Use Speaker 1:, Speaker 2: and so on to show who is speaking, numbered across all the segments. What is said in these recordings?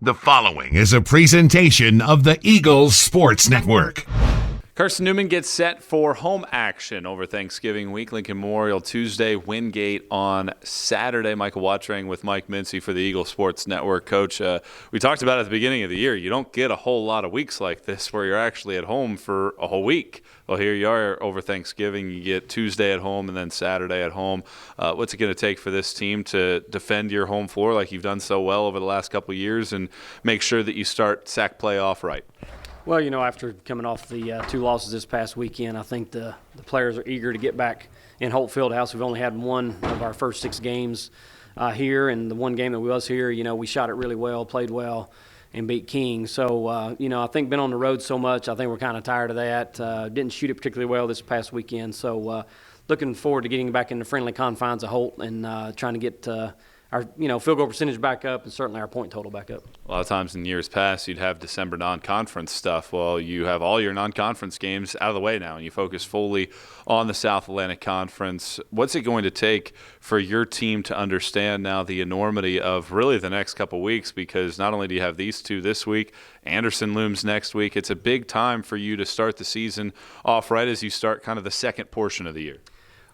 Speaker 1: The following is a presentation of the Eagles Sports Network.
Speaker 2: Carson-Newman gets set for home action over Thanksgiving week. Lincoln Memorial Tuesday, Wingate on Saturday. Michael Watring with Mike Mincey for the Eagles Sports Network. Coach, we talked about at the beginning of the year, you don't get a whole lot of weeks like this where you're actually at home for a whole week. Well, here you are over Thanksgiving. You get Tuesday at home and then Saturday at home. What's it going to take for this team to defend your home floor like you've done so well over the last couple of years and make sure that you start SAC playoff right?
Speaker 3: Well, after coming off the two losses this past weekend, I think the players are eager to get back in Holt Fieldhouse. We've only had one of our first 6 games here, and the one game that we was here, we shot it really well, played well, and beat King. So, I think been on the road so much, I think we're kind of tired of that. Didn't shoot it particularly well this past weekend, so looking forward to getting back in the friendly confines of Holt and trying to get our field goal percentage back up and certainly our point total back up.
Speaker 2: A lot of times in years past, you'd have December non-conference stuff. Well, you have all your non-conference games out of the way now, and you focus fully on the South Atlantic Conference. What's it going to take for your team to understand now the enormity of really the next couple weeks? Because not only do you have these two this week, Anderson looms next week. It's a big time for you to start the season off right as you start kind of the second portion of the year.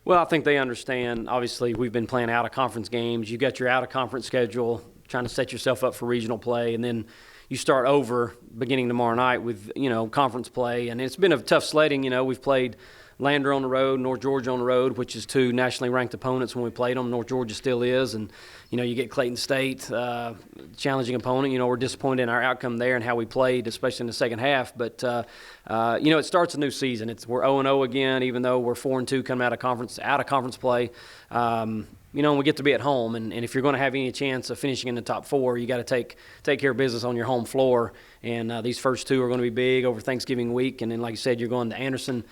Speaker 3: Well, I think they understand. Obviously, we've been playing out-of-conference games. You got your out-of-conference schedule, trying to set yourself up for regional play, and then you start over beginning tomorrow night with, conference play. And it's been a tough sledding. We've played Lander on the road, North Georgia on the road, which is 2 nationally ranked opponents when we played them. North Georgia still is. And, you get Clayton State, challenging opponent. We're disappointed in our outcome there and how we played, especially in the second half. But, it starts a new season. We're 0-0 again, even though we're 4-2 coming out of conference play. And we get to be at home. And if you're going to have any chance of finishing in the top 4, you got to take care of business on your home floor. And these first 2 are going to be big over Thanksgiving week. And then, like you said, you're going to Anderson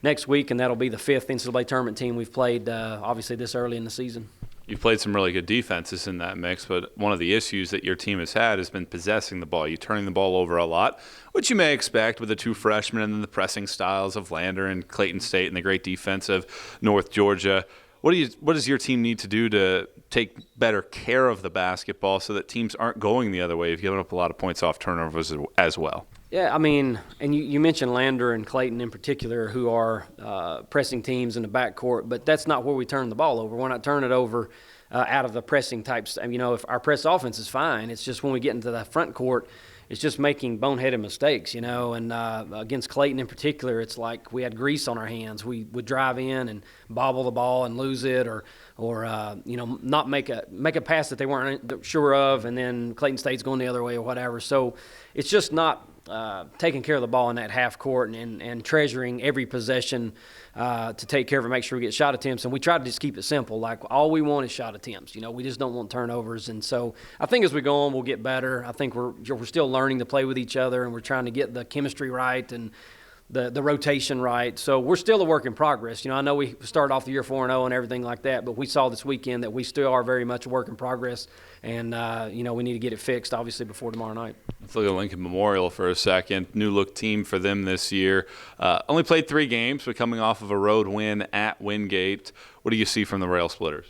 Speaker 3: next week, and that'll be the 5th NCAA tournament team we've played, obviously, this early in the season.
Speaker 2: You've played some really good defenses in that mix, but one of the issues that your team has had has been possessing the ball. You're turning the ball over a lot, which you may expect with the 2 freshmen and then the pressing styles of Lander and Clayton State and the great defense of North Georgia. What does your team need to do to take better care of the basketball so that teams aren't going the other way? You've given up a lot of points off turnovers as well.
Speaker 3: Yeah, and you mentioned Lander and Clayton in particular, who are pressing teams in the backcourt, but that's not where we turn the ball over. We're not turning it over out of the pressing types. If our press offense is fine, it's just when we get into the front court, it's just making boneheaded mistakes, and against Clayton in particular, it's like we had grease on our hands. We would drive in and bobble the ball and lose it or not make a pass that they weren't sure of, and then Clayton State's going the other way or whatever. So it's just not taking care of the ball in that half court and treasuring every possession to take care of it, make sure we get shot attempts. And we try to just keep it simple. Like, all we want is shot attempts. We just don't want turnovers. And so I think as we go on, we'll get better. I think we're still learning to play with each other, and we're trying to get the chemistry right and the rotation right. So we're still a work in progress. I know we started off the year 4-0 and everything like that, but we saw this weekend that we still are very much a work in progress, and we need to get it fixed, obviously, before tomorrow night.
Speaker 2: Let's look at Lincoln Memorial for a second. New look team for them this year. Only played 3 games, but coming off of a road win at Wingate. What do you see from the Rail Splitters?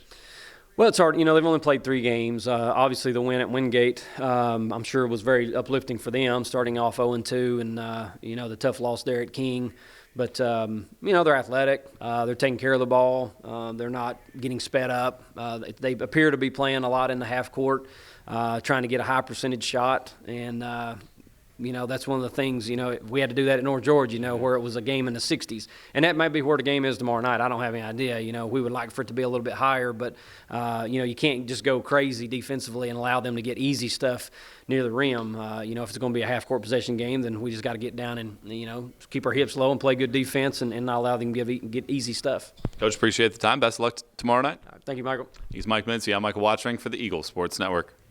Speaker 3: Well, it's hard. They've only played 3 games. Obviously, the win at Wingate, I'm sure, was very uplifting for them, starting off 0-2 and, the tough loss there at King. But, they're athletic. They're taking care of the ball. They're not getting sped up. They appear to be playing a lot in the half court, trying to get a high percentage shot. And, that's one of the things, we had to do that at North Georgia, where it was a game in the 60s. And that might be where the game is tomorrow night. I don't have any idea. We would like for it to be a little bit higher, but, you can't just go crazy defensively and allow them to get easy stuff near the rim. If it's going to be a half-court possession game, then we just got to get down and, keep our hips low and play good defense and not allow them to get easy stuff.
Speaker 2: Coach, appreciate the time. Best of luck tomorrow night.
Speaker 3: Thank you, Michael.
Speaker 2: He's Mike Mincey. I'm Michael Watring for the Eagles Sports Network.